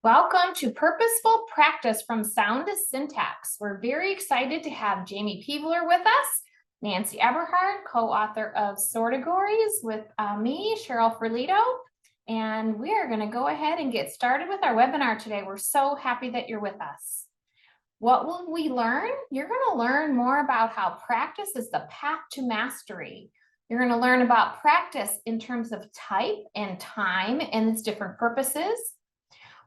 Welcome to Purposeful Practice from Sound to Syntax. We're very excited to have Jamey Peavler with us, Nancy Eberhardt, co-author of Sortegories with me, Sheryl Ferlito, and we are going to go ahead and get started with our webinar today. We're so happy that you're with us. What will we learn? You're going to learn more about how practice is the path to mastery. You're going to learn about practice in terms of type and time and its different purposes.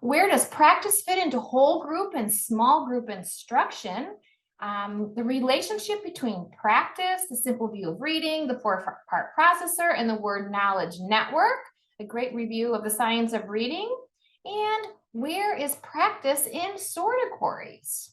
Where does practice fit into whole group and small group instruction? The relationship between practice, the simple view of reading, the four-part processor, and the word knowledge network, a great review of the science of reading, and where is practice in Sortegories?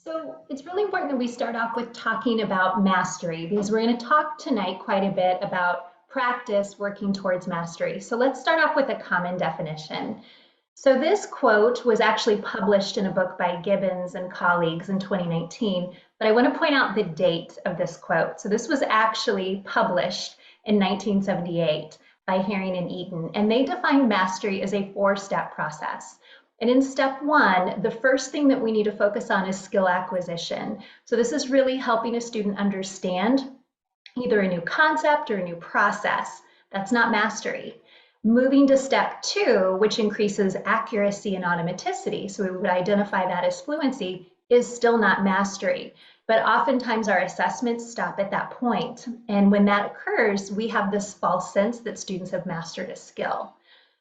So it's really important that we start off with talking about mastery, because we're going to talk tonight quite a bit about practice working towards mastery. So let's start off with a common definition. So this quote was actually published in a book by Gibbons and colleagues in 2019, but I want to point out the date of this quote. So this was actually published in 1978 by Herring and Eaton, and they defined mastery as a four-step process. And in step one, the first thing that we need to focus on is skill acquisition. So this is really helping a student understand either a new concept or a new process. That's not mastery. Moving to step two, which increases accuracy and automaticity, so we would identify that as fluency, is still not mastery. But oftentimes our assessments stop at that point. And when that occurs, we have this false sense that students have mastered a skill.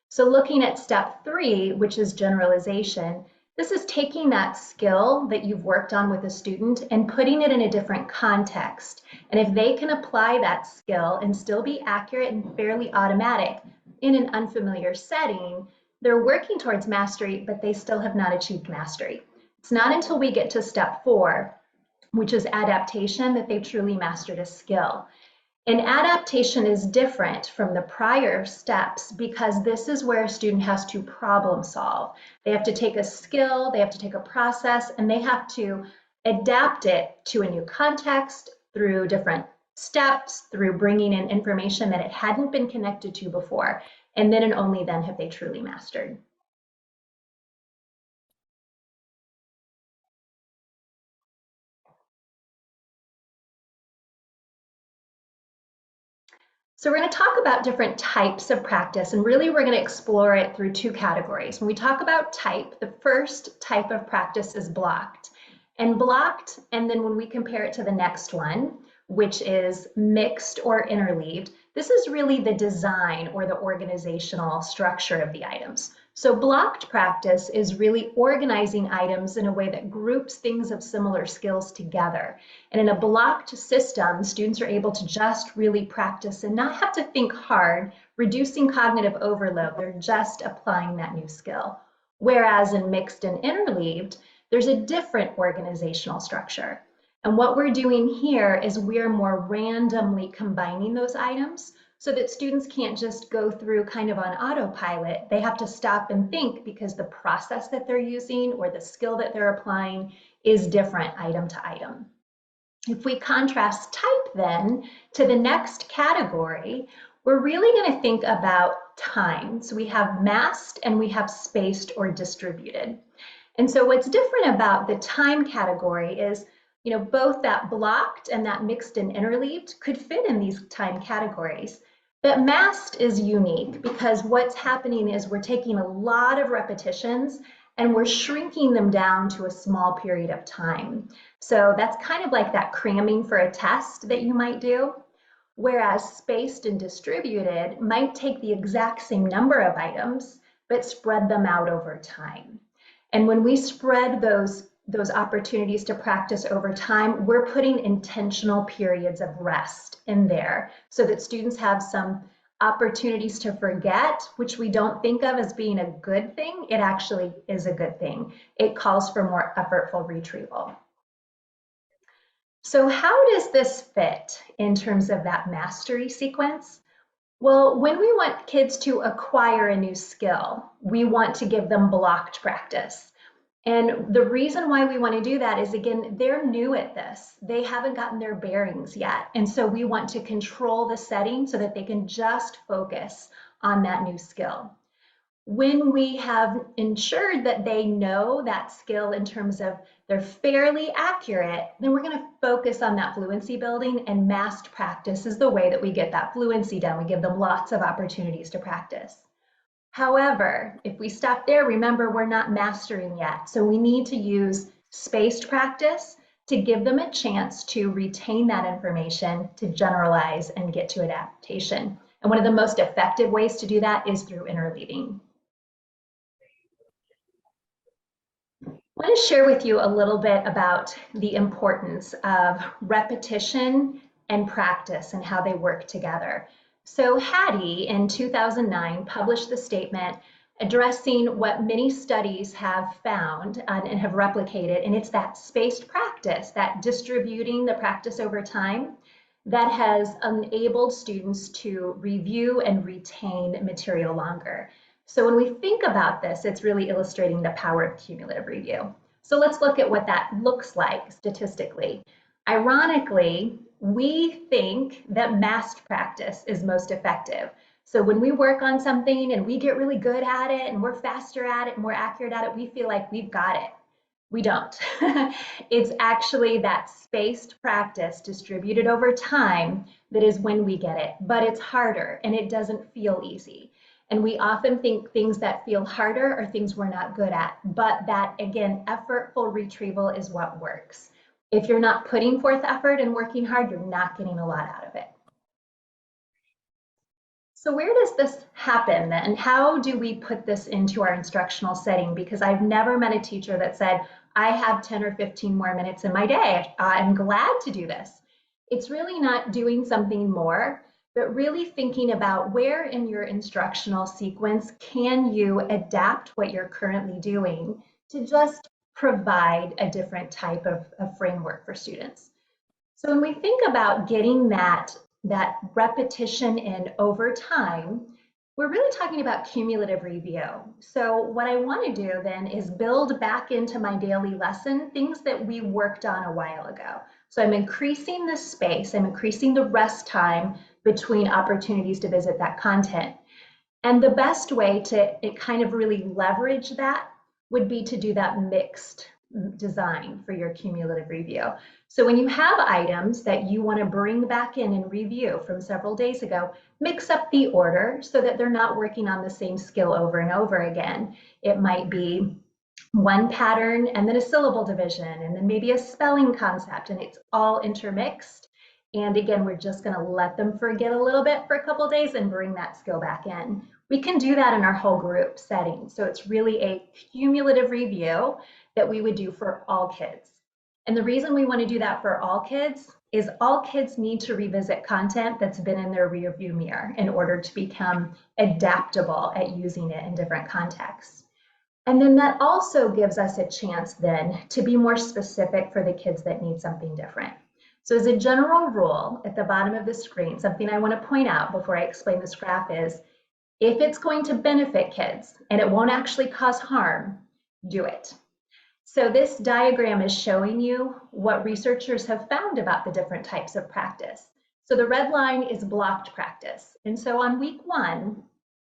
So looking at step three, which is generalization, this is taking that skill that you've worked on with a student and putting it in a different context. And if they can apply that skill and still be accurate and fairly automatic in an unfamiliar setting, they're working towards mastery, but they still have not achieved mastery. It's not until we get to step four, which is adaptation, that they've truly mastered a skill. And adaptation is different from the prior steps because this is where a student has to problem solve. They have to take a skill, they have to take a process, and they have to adapt it to a new context through different steps, through bringing in information that it hadn't been connected to before. And then and only then have they truly mastered. So we're going to talk about different types of practice, and really we're going to explore it through two categories. When we talk about type, the first type of practice is blocked. And blocked, and then when we compare it to the next one, which is mixed or interleaved, this is really the design or the organizational structure of the items. So blocked practice is really organizing items in a way that groups things of similar skills together. And in a blocked system, students are able to just really practice and not have to think hard, reducing cognitive overload. They're just applying that new skill. Whereas in mixed and interleaved, there's a different organizational structure. And what we're doing here is we're more randomly combining those items so that students can't just go through kind of on autopilot. They have to stop and think because the process that they're using or the skill that they're applying is different item to item. If we contrast type then to the next category, we're really going to think about time. So we have massed and we have spaced or distributed. And so what's different about the time category is, both that blocked and that mixed and interleaved could fit in these time categories. But massed is unique because what's happening is we're taking a lot of repetitions and we're shrinking them down to a small period of time. So that's kind of like that cramming for a test that you might do. Whereas spaced and distributed might take the exact same number of items, but spread them out over time. And when we spread those opportunities to practice over time, we're putting intentional periods of rest in there so that students have some opportunities to forget, which we don't think of as being a good thing. It actually is a good thing. It calls for more effortful retrieval. So how does this fit in terms of that mastery sequence? Well, when we want kids to acquire a new skill, we want to give them blocked practice. And the reason why we want to do that is, again, they're new at this. They haven't gotten their bearings yet. And so we want to control the setting so that they can just focus on that new skill. When we have ensured that they know that skill in terms of they're fairly accurate, then we're going to focus on that fluency building, and massed practice is the way that we get that fluency done. We give them lots of opportunities to practice. However, if we stop there, remember we're not mastering yet. So we need to use spaced practice to give them a chance to retain that information, to generalize and get to adaptation. And one of the most effective ways to do that is through interleaving. I want to share with you a little bit about the importance of repetition and practice and how they work together. So Hattie in 2009 published the statement addressing what many studies have found and have replicated, and it's that spaced practice, that distributing the practice over time, that has enabled students to review and retain material longer. So when we think about this, it's really illustrating the power of cumulative review. So let's look at what that looks like statistically. Ironically, we think that massed practice is most effective. So when we work on something and we get really good at it and we're faster at it and more accurate at it, we feel like we've got it. We don't. It's actually that spaced practice distributed over time that is when we get it, but it's harder and it doesn't feel easy. And we often think things that feel harder are things we're not good at, but that, again, effortful retrieval is what works. If you're not putting forth effort and working hard, you're not getting a lot out of it. So where does this happen then? How do we put this into our instructional setting? Because I've never met a teacher that said, I have 10 or 15 more minutes in my day. I'm glad to do this. It's really not doing something more, but really thinking about where in your instructional sequence can you adapt what you're currently doing to just provide a different type of framework for students. So when we think about getting that repetition in over time, we're really talking about cumulative review. So what I want to do then is build back into my daily lesson things that we worked on a while ago. So I'm increasing the space, I'm increasing the rest time between opportunities to visit that content. And the best way to kind of really leverage that would be to do that mixed design for your cumulative review. So when you have items that you want to bring back in and review from several days ago, mix up the order so that they're not working on the same skill over and over again. It might be one pattern and then a syllable division and then maybe a spelling concept, and it's all intermixed. And again, we're just going to let them forget a little bit for a couple of days and bring that skill back in. We can do that in our whole group setting. So it's really a cumulative review that we would do for all kids. And the reason we want to do that for all kids is all kids need to revisit content that's been in their rearview mirror in order to become adaptable at using it in different contexts. And then that also gives us a chance then to be more specific for the kids that need something different. So as a general rule at the bottom of the screen, something I want to point out before I explain this graph is, if it's going to benefit kids and it won't actually cause harm, do it. So this diagram is showing you what researchers have found about the different types of practice. So the red line is blocked practice. And so on week 1,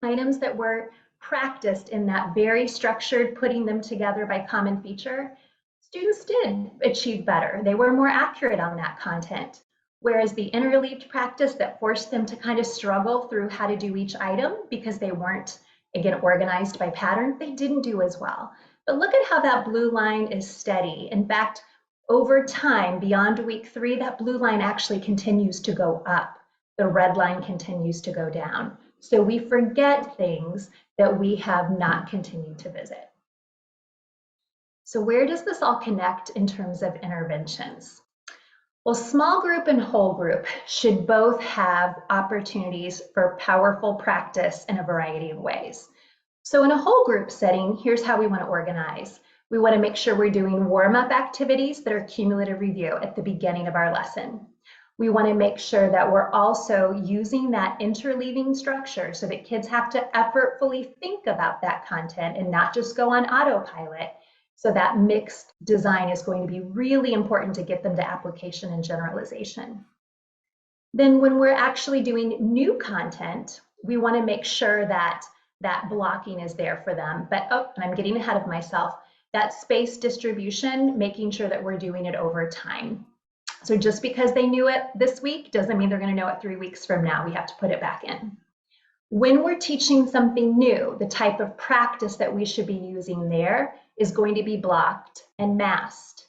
items that were practiced in that very structured, putting them together by common feature, students did achieve better. They were more accurate on that content. Whereas the interleaved practice that forced them to kind of struggle through how to do each item because they weren't, again, organized by pattern, they didn't do as well. But look at how that blue line is steady. In fact, over time, beyond week 3, that blue line actually continues to go up. The red line continues to go down. So we forget things that we have not continued to visit. So where does this all connect in terms of interventions? Well, small group and whole group should both have opportunities for powerful practice in a variety of ways. So in a whole group setting, here's how we want to organize. We want to make sure we're doing warm-up activities that are cumulative review at the beginning of our lesson. We want to make sure that we're also using that interleaving structure so that kids have to effortfully think about that content and not just go on autopilot, So that mixed design is going to be really important to get them to application and generalization. Then when we're actually doing new content, we want to make sure that that blocking is there for them. But, oh, and I'm getting ahead of myself, that space distribution, making sure that we're doing it over time. So just because they knew it this week doesn't mean they're going to know it 3 weeks from now. We have to put it back in. When we're teaching something new, the type of practice that we should be using there is going to be blocked and masked.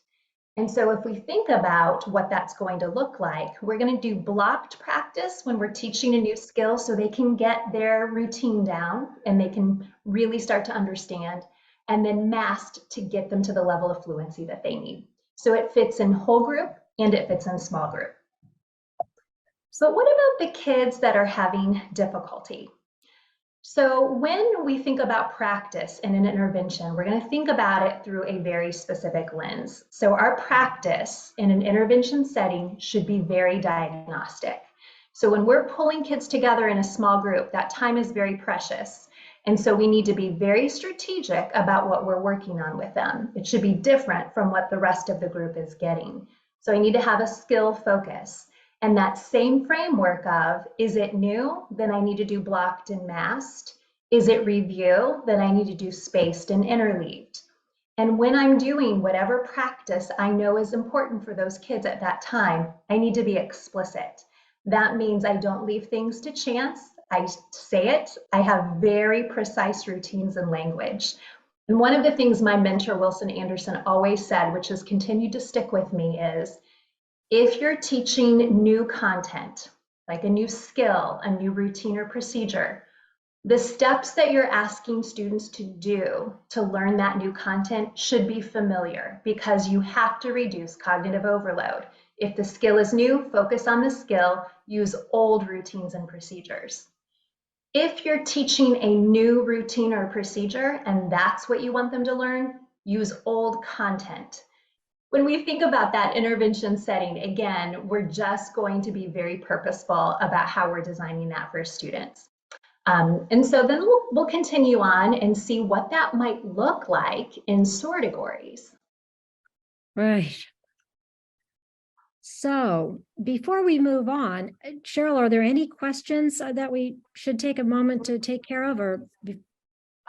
And so if we think about what that's going to look like, we're going to do blocked practice when we're teaching a new skill so they can get their routine down and they can really start to understand, and then masked to get them to the level of fluency that they need. So it fits in whole group and it fits in small group. So what about the kids that are having difficulty? So when we think about practice in an intervention, we're going to think about it through a very specific lens. So our practice in an intervention setting should be very diagnostic. So when we're pulling kids together in a small group, that time is very precious. And so we need to be very strategic about what we're working on with them. It should be different from what the rest of the group is getting. So I need to have a skill focus. And that same framework of, is it new? Then I need to do blocked and masked. Is it review? Then I need to do spaced and interleaved. And when I'm doing whatever practice I know is important for those kids at that time, I need to be explicit. That means I don't leave things to chance. I say it. I have very precise routines and language. And one of the things my mentor, Wilson Anderson, always said, which has continued to stick with me, is if you're teaching new content, like a new skill, a new routine or procedure, the steps that you're asking students to do to learn that new content should be familiar, because you have to reduce cognitive overload. If the skill is new, focus on the skill, use old routines and procedures. If you're teaching a new routine or procedure and that's what you want them to learn, use old content. When we think about that intervention setting, again, we're just going to be very purposeful about how we're designing that for students. And so then we'll continue on and see what that might look like in Sortegories. Right. So before we move on, Sheryl, are there any questions that we should take a moment to take care of, or?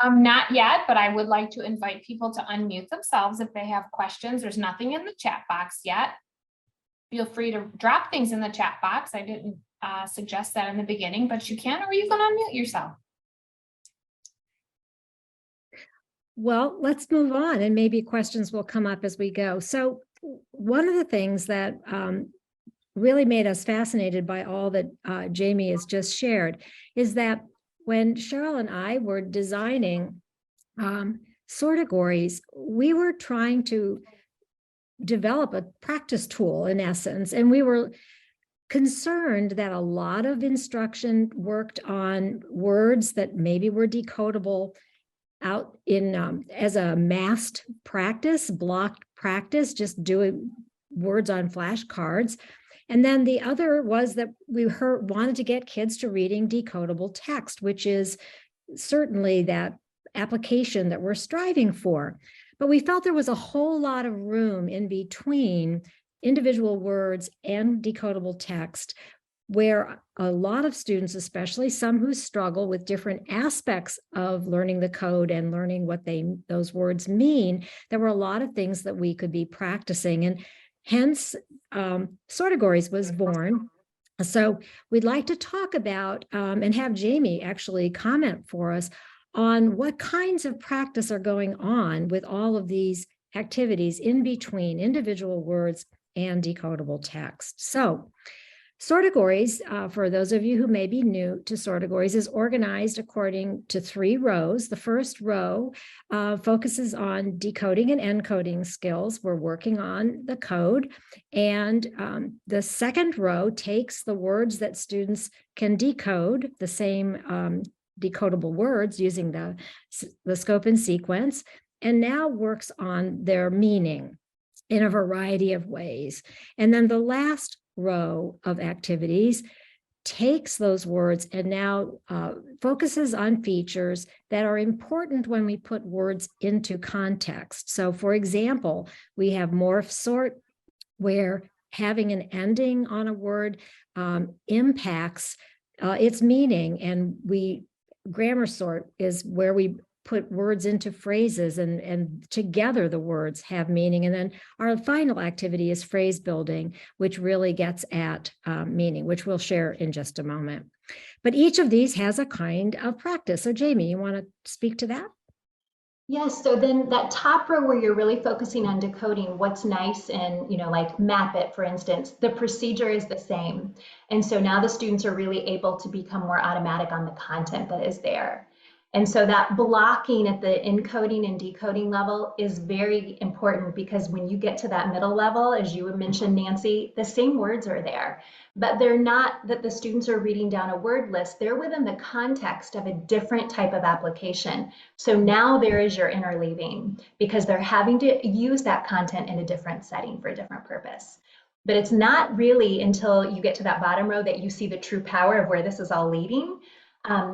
Not yet, but I would like to invite people to unmute themselves if they have questions. There's nothing in the chat box yet. Feel free to drop things in the chat box. I didn't suggest that in the beginning, but you can, or you can unmute yourself. Well, let's move on, and maybe questions will come up as we go. So one of the things that really made us fascinated by all that Jamey has just shared is that when Sheryl and I were designing Sortegories, we were trying to develop a practice tool in essence, and we were concerned that a lot of instruction worked on words that maybe were decodable out in as a masked practice, blocked practice, just doing words on flashcards. And then the other was that we wanted to get kids to reading decodable text, which is certainly that application that we're striving for. But we felt there was a whole lot of room in between individual words and decodable text, where a lot of students, especially some who struggle with different aspects of learning the code and learning what those words mean, there were a lot of things that we could be practicing. And hence, Sortegories was born. So we'd like to talk about and have Jamey actually comment for us on what kinds of practice are going on with all of these activities in between individual words and decodable text. So Sortegories, for those of you who may be new to Sortegories, is organized according to 3 rows. The first row focuses on decoding and encoding skills. We're working on the code. And the second row takes the words that students can decode, the same decodable words using the scope and sequence, and now works on their meaning in a variety of ways. And then the last row of activities takes those words and now focuses on features that are important when we put words into context. So for example, we have morph sort, where having an ending on a word impacts its meaning, and grammar sort is where we put words into phrases, and together the words have meaning. And then our final activity is phrase building, which really gets at meaning, which we'll share in just a moment. But each of these has a kind of practice. So Jamey, you want to speak to that? Yes, so then that top row where you're really focusing on decoding what's nice and, like map it, for instance, the procedure is the same. And so now the students are really able to become more automatic on the content that is there. And so that blocking at the encoding and decoding level is very important, because when you get to that middle level, as you mentioned, Nancy, the same words are there, but they're not that the students are reading down a word list. They're within the context of a different type of application. So now there is your interleaving, because they're having to use that content in a different setting for a different purpose. But it's not really until you get to that bottom row that you see the true power of where this is all leading.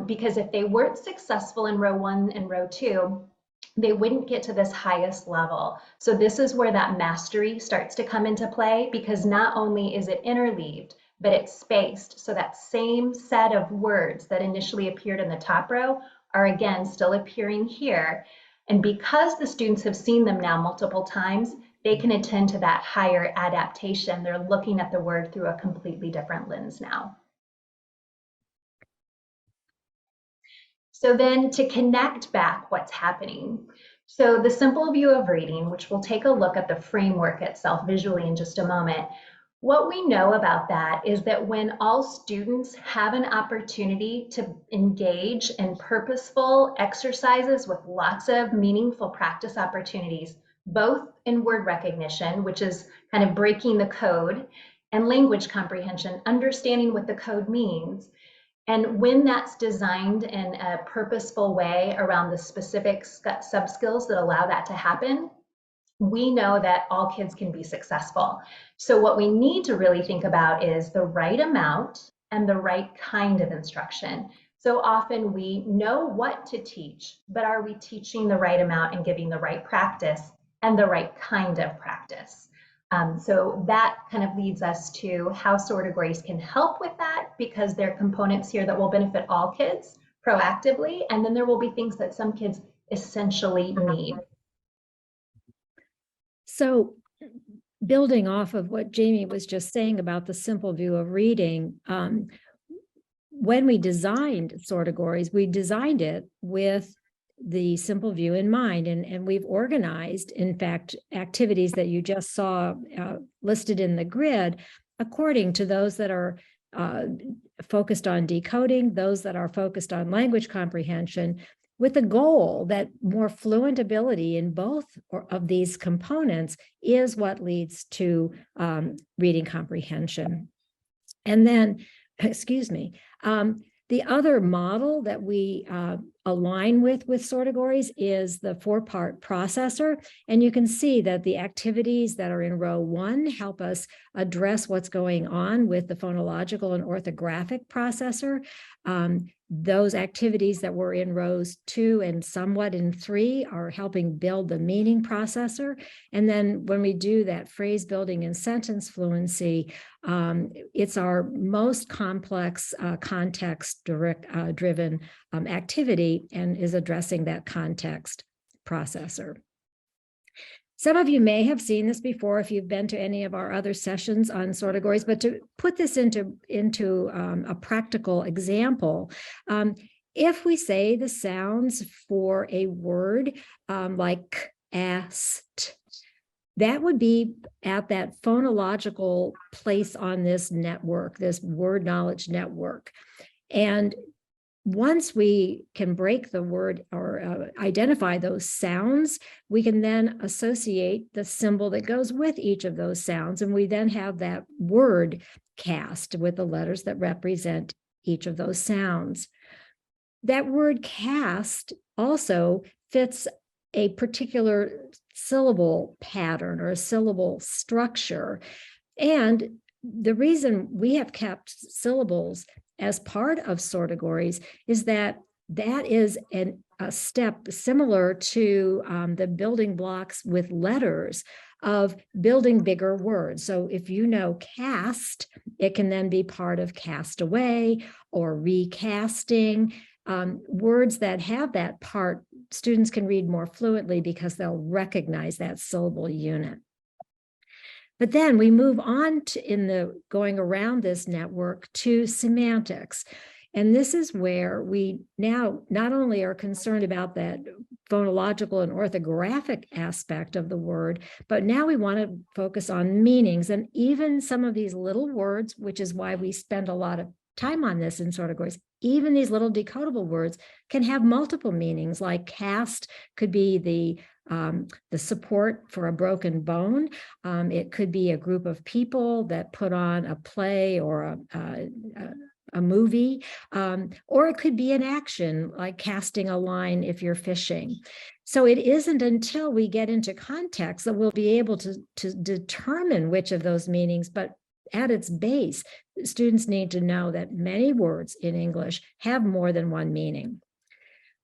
Because if they weren't successful in row 1 and row 2, they wouldn't get to this highest level. So this is where that mastery starts to come into play, because not only is it interleaved, but it's spaced. So that same set of words that initially appeared in the top row are again still appearing here. And because the students have seen them now multiple times, they can attend to that higher adaptation. They're looking at the word through a completely different lens now. So then to connect back what's happening. So the simple view of reading, which we'll take a look at the framework itself visually in just a moment. What we know about that is that when all students have an opportunity to engage in purposeful exercises with lots of meaningful practice opportunities, both in word recognition, which is kind of breaking the code, and language comprehension, understanding what the code means. And when that's designed in a purposeful way around the specific sub-skills that allow that to happen, we know that all kids can be successful. So what we need to really think about is the right amount and the right kind of instruction. So often we know what to teach, but are we teaching the right amount and giving the right practice and the right kind of practice? So that kind of leads us to how Sortegories can help with that, because there are components here that will benefit all kids proactively, and then there will be things that some kids essentially need. So building off of what Jamey was just saying about the simple view of reading, when we designed Sortegories, we designed it with the simple view in mind, and we've organized, in fact, activities that you just saw listed in the grid according to those that are focused on decoding, those that are focused on language comprehension, with the goal that more fluent ability in both of these components is what leads to reading comprehension. And then, excuse me, the other model that we align with Sortegories is the 4-part processor. And you can see that the activities that are in row 1 help us address what's going on with the phonological and orthographic processor. Those activities that were in rows 2 and somewhat in 3 are helping build the meaning processor. And then when we do that phrase building and sentence fluency, it's our most complex context-driven activity, and is addressing that context processor. Some of you may have seen this before if you've been to any of our other sessions on Sortegories, but to put this into a practical example, if we say the sounds for a word like asked, that would be at that phonological place on this network, this word knowledge network. And once we can break the word or identify those sounds, we can then associate the symbol that goes with each of those sounds. And we then have that word cast with the letters that represent each of those sounds. That word cast also fits a particular syllable pattern or a syllable structure. And the reason we have kept syllables as part of Sortegories is that is a step similar to the building blocks with letters of building bigger words. So if you know cast, it can then be part of cast away or recasting. Words that have that part, students can read more fluently because they'll recognize that syllable unit. But then we move on to, in the going around this network, to semantics. And this is where we now not only are concerned about that phonological and orthographic aspect of the word, but now we want to focus on meanings. And even some of these little words, which is why we spend a lot of time on this in Sortegories, even these little decodable words can have multiple meanings, like cast could be the support for a broken bone. It could be a group of people that put on a play or a movie, or it could be an action like casting a line if you're fishing. So it isn't until we get into context that we'll be able to determine which of those meanings, but at its base, students need to know that many words in English have more than one meaning.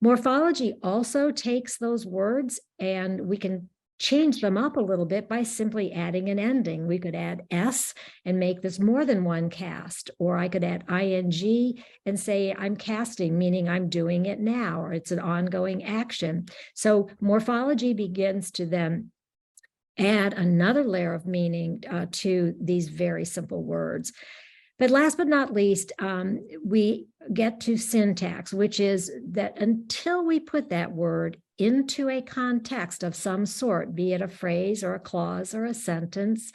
Morphology also takes those words and we can change them up a little bit by simply adding an ending. We could add S and make this more than one cast, or I could add ing and say I'm casting, meaning I'm doing it now, or it's an ongoing action. So morphology begins to then add another layer of meaning to these very simple words. But last but not least, we get to syntax, which is that until we put that word into a context of some sort, be it a phrase or a clause or a sentence,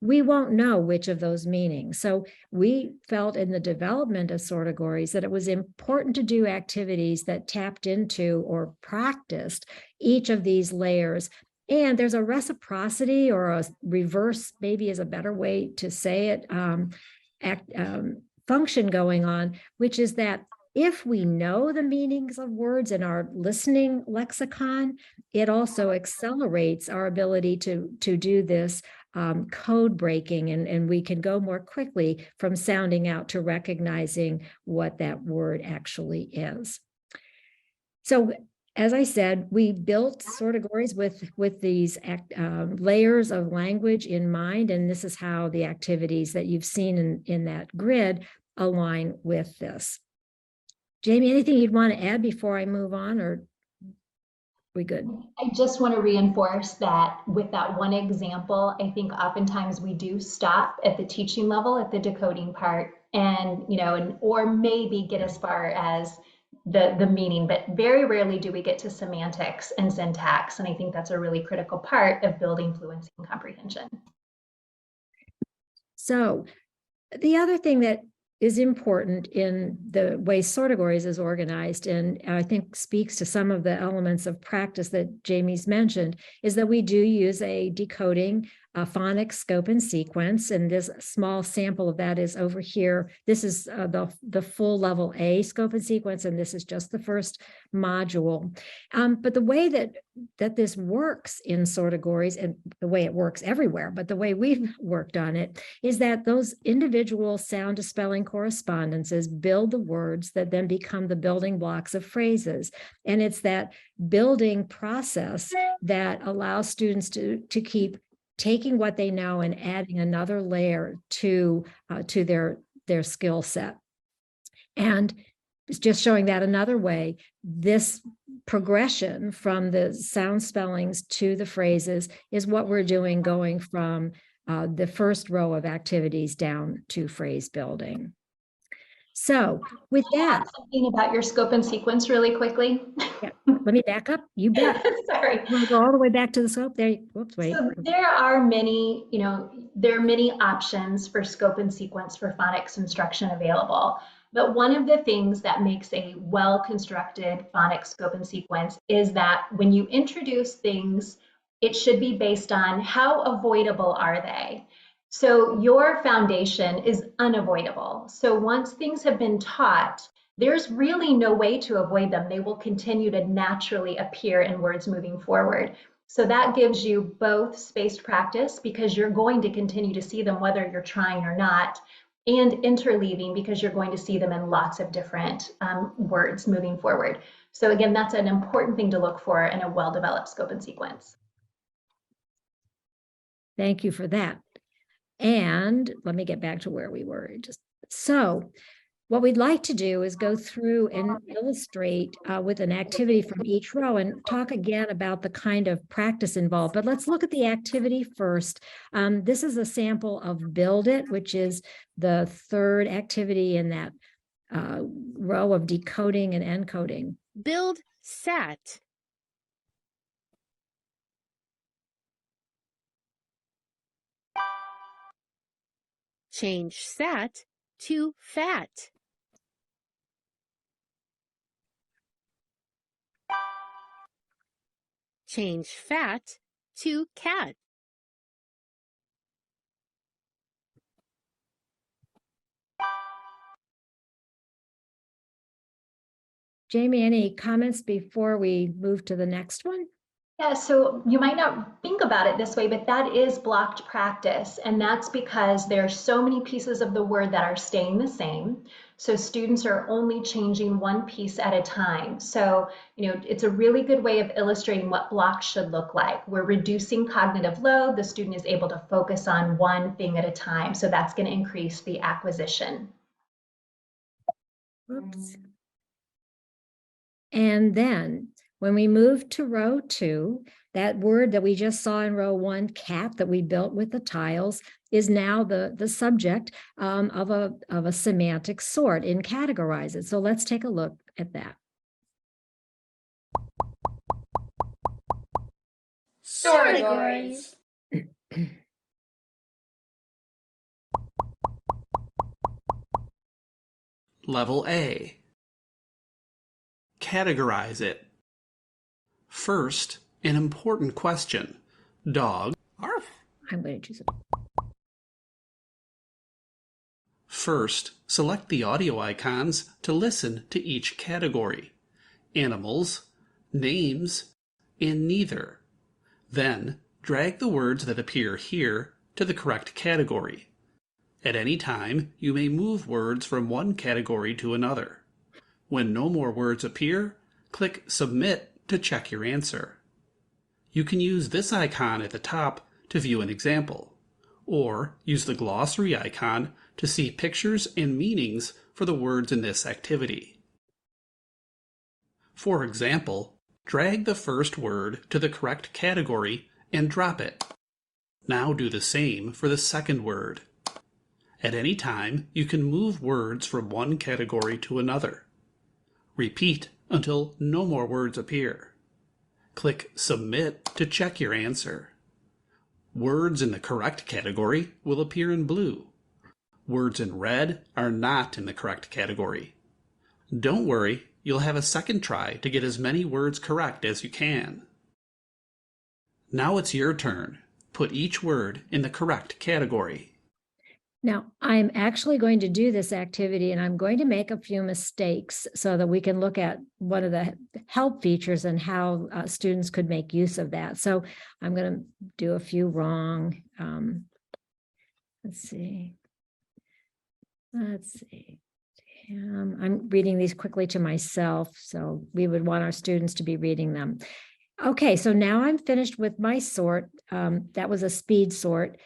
we won't know which of those meanings. So we felt in the development of Sortegories that it was important to do activities that tapped into or practiced each of these layers. And there's a reciprocity, or a reverse, maybe is a better way to say it, function going on, which is that if we know the meanings of words in our listening lexicon, it also accelerates our ability to do this code breaking, and we can go more quickly from sounding out to recognizing what that word actually is. So as I said, we built Sortegories with these layers of language in mind, and this is how the activities that you've seen in that grid align with this. Jamey, anything you'd want to add before I move on, or are we good? I just want to reinforce that with that one example, I think oftentimes we do stop at the teaching level, at the decoding part, and or maybe get as far as the meaning, but very rarely do we get to semantics and syntax. And I think that's a really critical part of building fluency and comprehension. So the other thing that is important in the way Sortegories is organized, and I think speaks to some of the elements of practice that Jamey's mentioned, is that we do use a decoding phonics scope and sequence, and this small sample of that is over here. This is the full level A scope and sequence, and this is just the first module. But the way that this works in Sortegories, and the way it works everywhere, but the way we've worked on it, is that those individual sound to spelling correspondences build the words that then become the building blocks of phrases. And it's that building process that allows students to keep taking what they know and adding another layer to their skill set. And it's just showing that another way, this progression from the sound spellings to the phrases is what we're doing, going from the first row of activities down to phrase building. So with that, something about your scope and sequence really quickly. Yeah, let me back up. You bet. Sorry. We'll go all the way back to the scope there. Whoops, wait. So there are many, there are many options for scope and sequence for phonics instruction available. But one of the things that makes a well-constructed phonics scope and sequence is that when you introduce things, it should be based on how avoidable are they. So your foundation is unavoidable. So once things have been taught, there's really no way to avoid them. They will continue to naturally appear in words moving forward. So that gives you both spaced practice, because you're going to continue to see them whether you're trying or not, and interleaving, because you're going to see them in lots of different words moving forward. So again, that's an important thing to look for in a well-developed scope and sequence. Thank you for that. And let me get back to where we were. So what we'd like to do is go through and illustrate with an activity from each row and talk again about the kind of practice involved. But let's look at the activity first. This is a sample of Build It, which is the third activity in that row of decoding and encoding. Build sat. Change sat to fat. Change fat to cat. Jamey, any comments before we move to the next one? Yeah, so you might not think about it this way, but that is blocked practice. And that's because there are so many pieces of the word that are staying the same. So students are only changing one piece at a time. So, it's a really good way of illustrating what blocks should look like. We're reducing cognitive load. The student is able to focus on one thing at a time. So that's going to increase the acquisition. Oops. And then when we move to row 2, that word that we just saw in row 1, cat, that we built with the tiles, is now the subject of a semantic sort in Categorize It. So let's take a look at that. Sortegories. Level A. Categorize it. First, an important question. Dog. Arf. I'm going to choose it. First, select the audio icons to listen to each category. Animals, names, and neither. Then, drag the words that appear here to the correct category. At any time, you may move words from one category to another. When no more words appear, click Submit to check your answer. You can use this icon at the top to view an example, or use the glossary icon to see pictures and meanings for the words in this activity. For example, drag the first word to the correct category and drop it. Now do the same for the second word. At any time, you can move words from one category to another. Repeat until no more words appear. Click Submit to check your answer. Words in the correct category will appear in blue. Words in red are not in the correct category. Don't worry, you'll have a second try to get as many words correct as you can. Now it's your turn. Put each word in the correct category. Now, I'm actually going to do this activity and I'm going to make a few mistakes so that we can look at one of the help features and how students could make use of that. So I'm going to do a few wrong. Let's see. I'm reading these quickly to myself, so we would want our students to be reading them. Okay, so now I'm finished with my sort. That was a speed sort.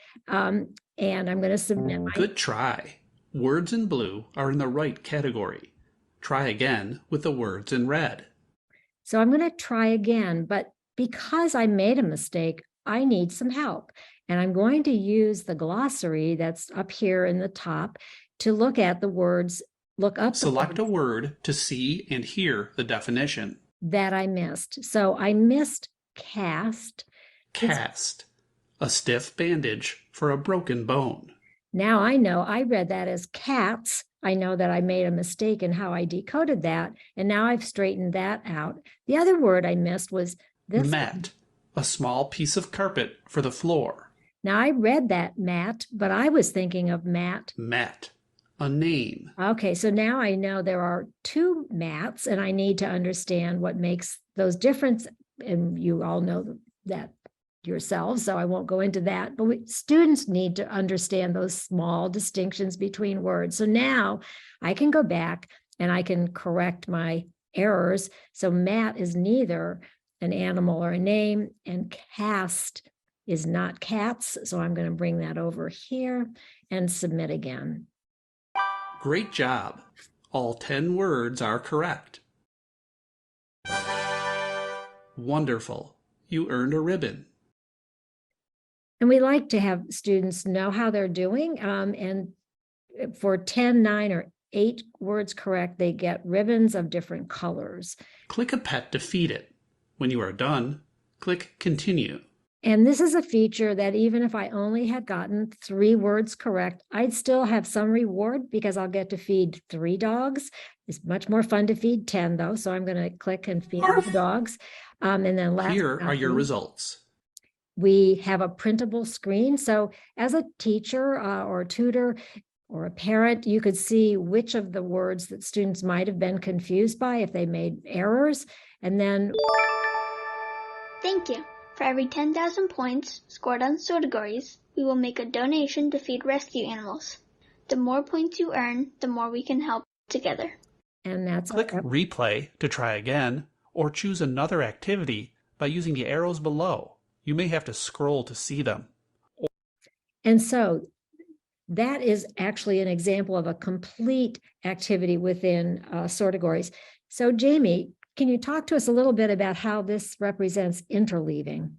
And I'm going to submit my... Good try. Words in blue are in the right category. Try again with the words in red. So I'm going to try again, but because I made a mistake, I need some help. And I'm going to use the glossary that's up here in the top to look at the words, look up. Select a word to see and hear the definition. That I missed. So I missed cast. Cast. A stiff bandage for a broken bone. Now I know I read that as cats. I know that I made a mistake in how I decoded that. And now I've straightened that out. The other word I missed was this. Mat. A small piece of carpet for the floor. Now I read that mat, but I was thinking of mat. Mat. A name. Okay, so now I know there are two mats and I need to understand what makes those different. And you all know that yourselves, so I won't go into that. But students need to understand those small distinctions between words. So now I can go back and I can correct my errors. So mat is neither an animal or a name, and cast is not cats. So I'm going to bring that over here and submit again. Great job. All 10 words are correct. Wonderful. You earned a ribbon. And we like to have students know how they're doing. And for 10, 9, or 8 words correct, they get ribbons of different colors. Click a pet to feed it. When you are done, click Continue. And this is a feature that even if I only had gotten 3 words correct, I'd still have some reward because I'll get to feed 3 dogs. It's much more fun to feed 10 though. So I'm going to click and feed the dogs. And then last, Here are your results. We have a printable screen. So as a teacher or a tutor or a parent, you could see which of the words that students might have been confused by if they made errors. And then thank you. For every 10,000 points scored on Sortegories, we will make a donation to feed rescue animals. The more points you earn, the more we can help together. And that's Click Replay to try again, or choose another activity by using the arrows below. You may have to scroll to see them. And so that is actually an example of a complete activity within Sortegories. So Jamey, can you talk to us a little bit about how this represents interleaving?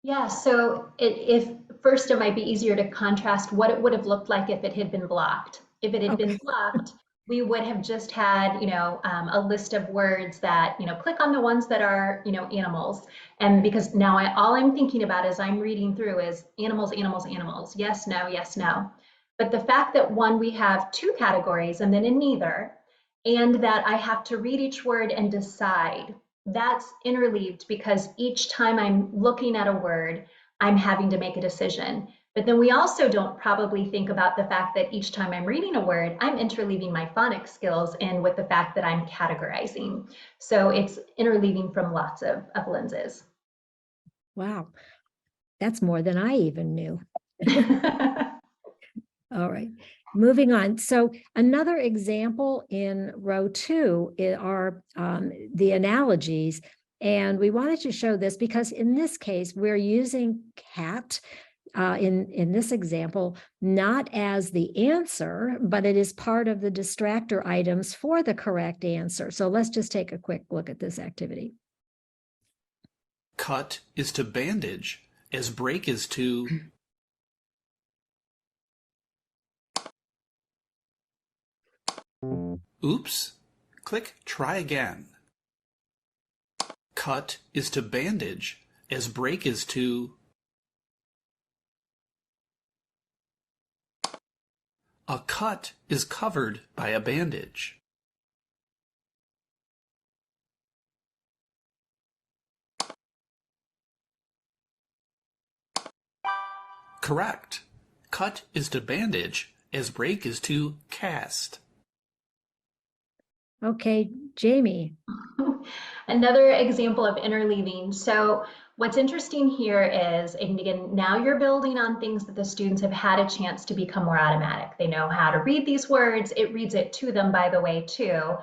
Yeah, so if first it might be easier to contrast what it would have looked like if it had been blocked. If it had been blocked, we would have just had, a list of words that, click on the ones that are, animals. And because now all I'm thinking about as I'm reading through is animals, animals, animals. Yes, no, yes, no. But the fact that we have 2 categories and then in neither, and that I have to read each word and decide, that's interleaved because each time I'm looking at a word, I'm having to make a decision. But then we also don't probably think about the fact that each time I'm reading a word, I'm interleaving my phonics skills in with the fact that I'm categorizing. So it's interleaving from lots of lenses. Wow, that's more than I even knew. All right, moving on. So another example in row 2 are the analogies. And we wanted to show this because in this case, we're using cat in this example, not as the answer, but it is part of the distractor items for the correct answer. So let's just take a quick look at this activity. Cut is to bandage, as break is to... Oops. Click Try Again. Cut is to bandage, as break is to... A cut is covered by a bandage. Correct. Cut is to bandage, as break is to cast. Okay, Jamey. Another example of interleaving. So what's interesting here is, and again, now you're building on things that the students have had a chance to become more automatic. They know how to read these words. It reads it to them, by the way, too.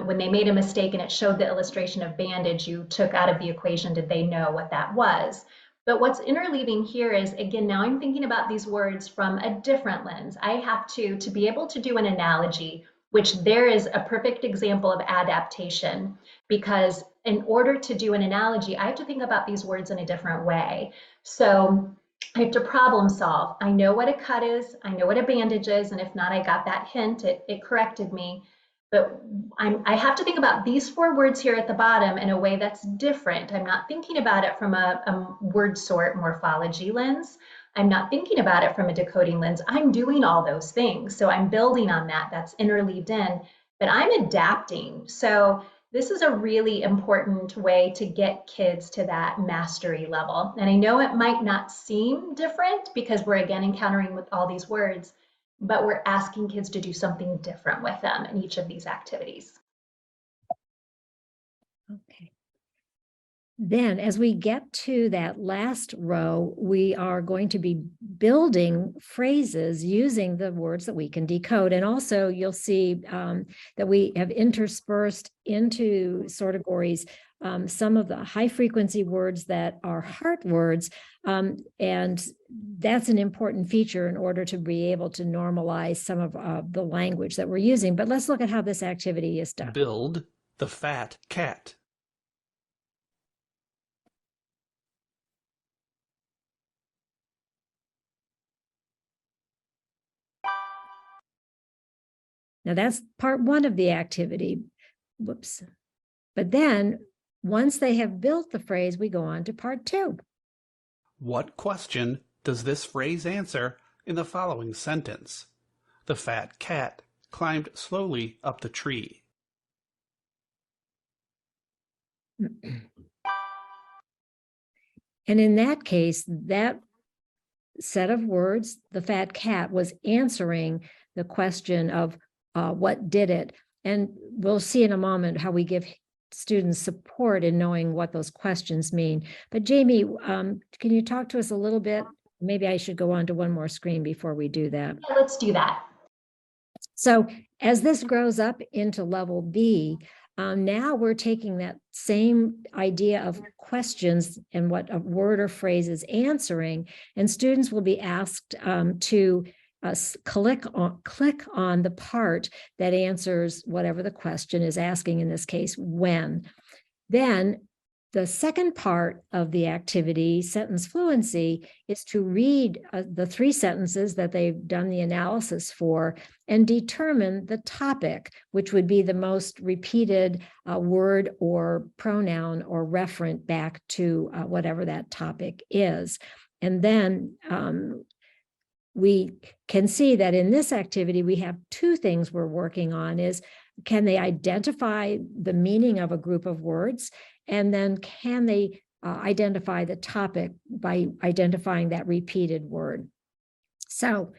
When they made a mistake and it showed the illustration of bandage, you took out of the equation, did they know what that was? But what's interleaving here is, again, now I'm thinking about these words from a different lens. I have to be able to do an analogy, which there is a perfect example of adaptation, because in order to do an analogy, I have to think about these words in a different way. So I have to problem solve. I know what a cut is, I know what a bandage is, and if not, I got that hint, it corrected me. But I have to think about these 4 words here at the bottom in a way that's different. I'm not thinking about it from a word sort morphology lens. I'm not thinking about it from a decoding lens. I'm doing all those things. So I'm building on that. That's interleaved in, but I'm adapting. So this is a really important way to get kids to that mastery level. And I know it might not seem different because we're again encountering with all these words, but we're asking kids to do something different with them in each of these activities. Okay. Then as we get to that last row, we are going to be building phrases using the words that we can decode. And also you'll see that we have interspersed into Sortegories some of the high frequency words that are heart words. And that's an important feature in order to be able to normalize some of the language that we're using. But let's look at how this activity is done. Build the fat cat. Now that's part one of the activity. Whoops. But then once they have built the phrase, we go on to part two. What question does this phrase answer in the following sentence? The fat cat climbed slowly up the tree. And in that case, that set of words, the fat cat, was answering the question of what did it. And we'll see in a moment how we give students support in knowing what those questions mean. But Jamey, can you talk to us a little bit? Maybe I should go on to one more screen before we do that. Yeah, let's do that. So as this grows up into level B, now we're taking that same idea of questions and what a word or phrase is answering, and students will be asked to click on the part that answers whatever the question is asking, in this case, when. Then the second part of the activity, sentence fluency, is to read the three sentences that they've done the analysis for and determine the topic, which would be the most repeated word or pronoun or referent back to whatever that topic is. And then we can see that in this activity, we have two things we're working on. Is can they identify the meaning of a group of words? And then can they identify the topic by identifying that repeated word? So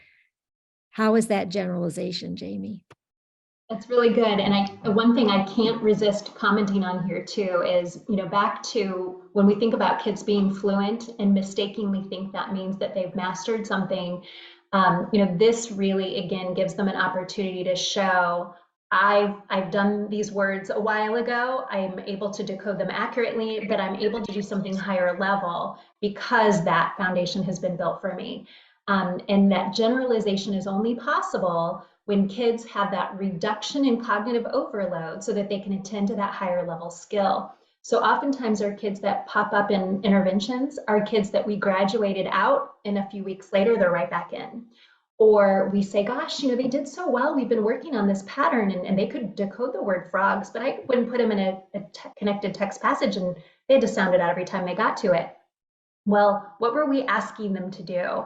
how is that generalization, Jamey? That's really good. And one thing I can't resist commenting on here too is, back to when we think about kids being fluent and mistakenly think that means that they've mastered something, this really, again, gives them an opportunity to show, I've done these words a while ago. I'm able to decode them accurately, but I'm able to do something higher level because that foundation has been built for me. And that generalization is only possible when kids have that reduction in cognitive overload so that they can attend to that higher level skill. So oftentimes our kids that pop up in interventions are kids that we graduated out and a few weeks later, they're right back in. Or we say, gosh, they did so well. We've been working on this pattern and they could decode the word frogs, but I wouldn't put them in a connected text passage and they had to sound it out every time they got to it. Well, what were we asking them to do?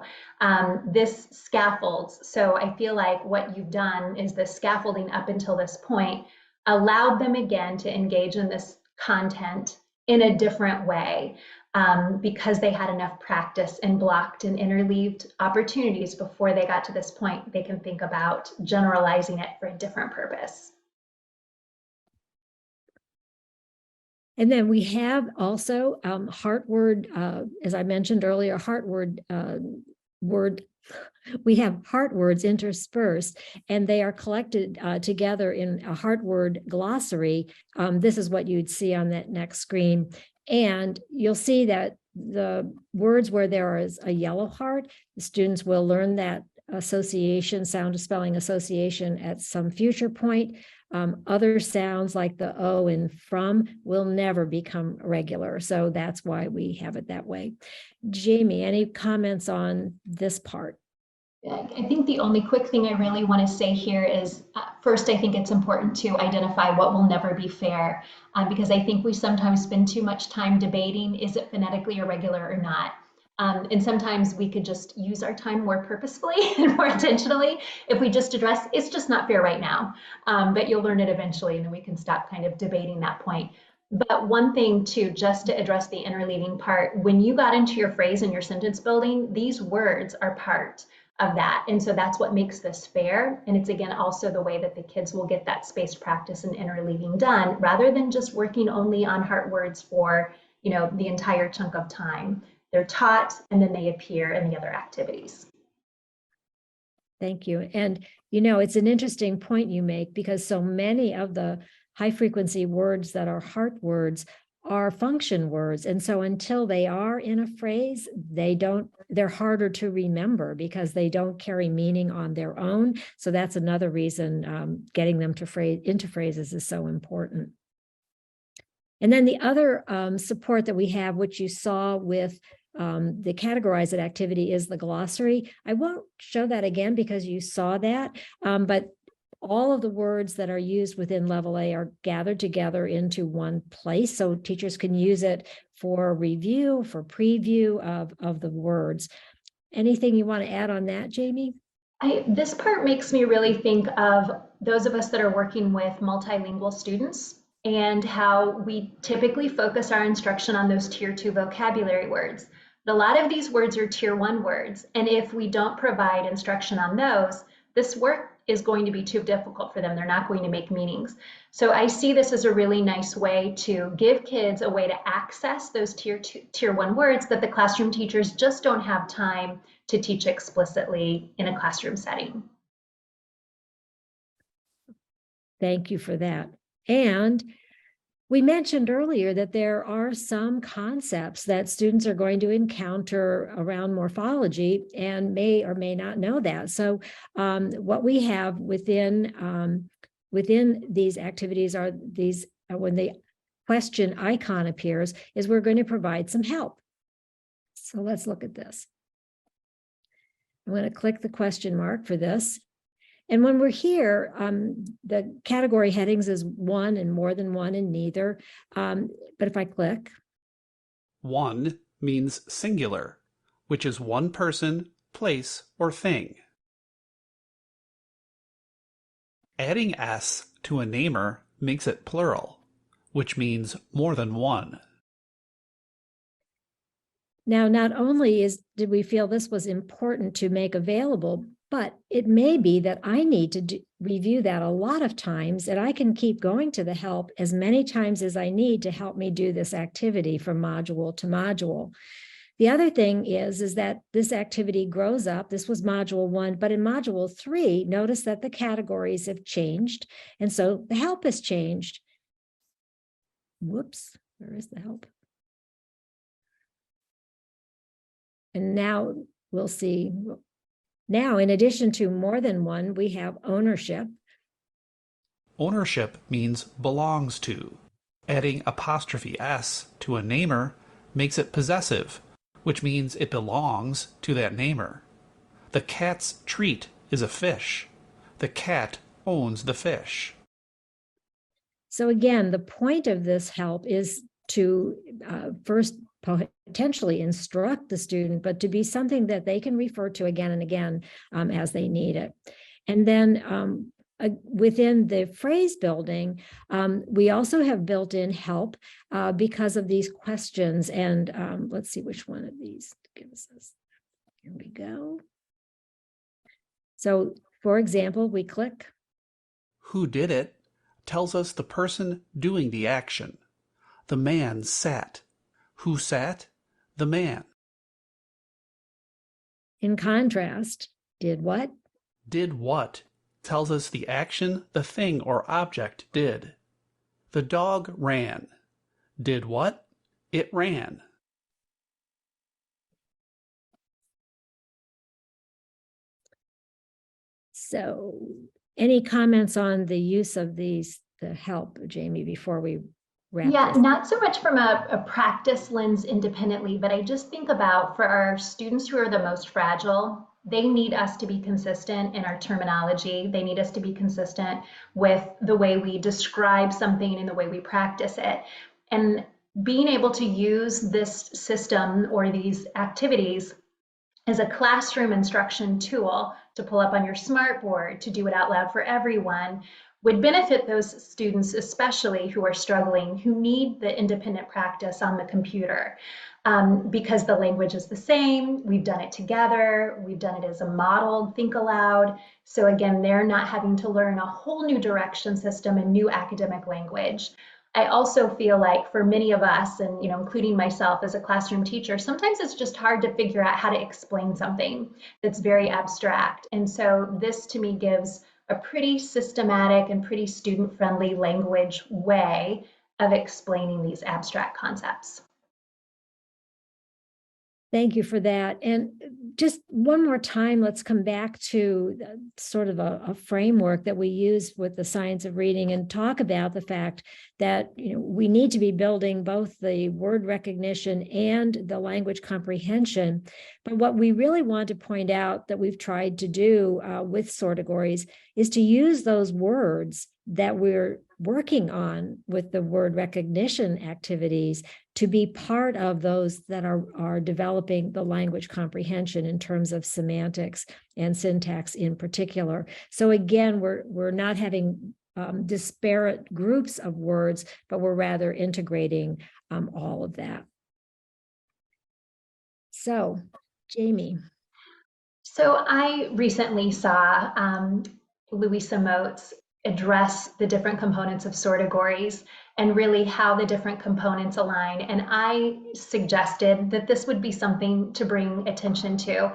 This scaffolds. So I feel like what you've done is the scaffolding up until this point allowed them again to engage in this content in a different way because they had enough practice and blocked and interleaved opportunities before they got to this point. They can think about generalizing it for a different purpose. And then we have also heart word, as I mentioned earlier, heart word we have heart words interspersed, and they are collected together in a heart word glossary. This is what you'd see on that next screen. And you'll see that the words where there is a yellow heart, the students will learn that association, sound to spelling association at some future point. Other sounds like the O and from will never become regular. So that's why we have it that way. Jamey, any comments on this part? I think the only quick thing I really want to say here is, first, I think it's important to identify what will never be fair, because I think we sometimes spend too much time debating, is it phonetically irregular or not? And sometimes we could just use our time more purposefully and more intentionally if we just address, it's just not fair right now, but you'll learn it eventually, and then we can stop kind of debating that point. But one thing too, just to address the interleaving part, when you got into your phrase and your sentence building, these words are part of that. And so that's what makes this fair. And it's, again, also the way that the kids will get that spaced practice and interleaving done, rather than just working only on heart words for the entire chunk of time. They're taught and then they appear in the other activities. Thank you. And, it's an interesting point you make, because so many of the high frequency words that are heart words are function words. And so until they are in a phrase, they're harder to remember because they don't carry meaning on their own. So that's another reason getting them into phrases is so important. And then the other support that we have, which you saw with the categorize it activity, is the glossary. I won't show that again because you saw that, but all of the words that are used within level A are gathered together into one place. So teachers can use it for review, for preview of the words. Anything you want to add on that, Jamey? This part makes me really think of those of us that are working with multilingual students and how we typically focus our instruction on those tier 2 vocabulary words. But a lot of these words are tier 1 words. And if we don't provide instruction on those, this work is going to be too difficult for them. They're not going to make meanings. So I see this as a really nice way to give kids a way to access those tier 1 words that the classroom teachers just don't have time to teach explicitly in a classroom setting. Thank you for that. And we mentioned earlier that there are some concepts that students are going to encounter around morphology and may or may not know that. So what we have within these activities are these, when the question icon appears, is we're going to provide some help. So let's look at this. I'm going to click the question mark for this. And when we're here, the category headings is one and more than one and neither. But if I click. One means singular, which is one person, place, or thing. Adding S to a namer makes it plural, which means more than one. Now, not only did we feel this was important to make available, but it may be that I need to review that a lot of times, and I can keep going to the help as many times as I need to help me do this activity from module to module. The other thing is that this activity grows up. This was module 1, but in module 3, notice that the categories have changed, and so the help has changed. Whoops, where is the help? And now we'll see. Now, in addition to more than one, we have ownership. Ownership means belongs to. Adding apostrophe S to a namer makes it possessive, which means it belongs to that namer. The cat's treat is a fish. The cat owns the fish. So again, the point of this help is to first potentially instruct the student, but to be something that they can refer to again and again as they need it. And then within the phrase building, we also have built in help because of these questions. And let's see which one of these gives us. Here we go. So, for example, we click. Who did it tells us the person doing the action. The man sat. Who sat? The man. In contrast, did what? Did what tells us the action the thing or object did. The dog ran. Did what? It ran. So, any comments on the use of the help, Jamey, before we wrap Yeah, this? not so much from a practice lens independently, but I just think about for our students who are the most fragile, they need us to be consistent in our terminology. They need us to be consistent with the way we describe something and the way we practice it. And being able to use this system or these activities as a classroom instruction tool to pull up on your smartboard, to do it out loud for everyone, would benefit those students, especially who are struggling, who need the independent practice on the computer. Because the language is the same, we've done it together, we've done it as a modeled think aloud. So again, they're not having to learn a whole new direction system and new academic language. I also feel like for many of us, and including myself as a classroom teacher, sometimes it's just hard to figure out how to explain something that's very abstract. And so this to me gives a pretty systematic and pretty student-friendly language way of explaining these abstract concepts. Thank you for that. And just one more time, let's come back to sort of a framework that we use with the science of reading and talk about the fact that we need to be building both the word recognition and the language comprehension. But what we really want to point out that we've tried to do with Sortegories is to use those words that we're working on with the word recognition activities to be part of those that are developing the language comprehension in terms of semantics and syntax in particular. So again, we're not having disparate groups of words, but we're rather integrating all of that. So, Jamey. So I recently saw Louisa Moats address the different components of Sortegories and really how the different components align. And I suggested that this would be something to bring attention to.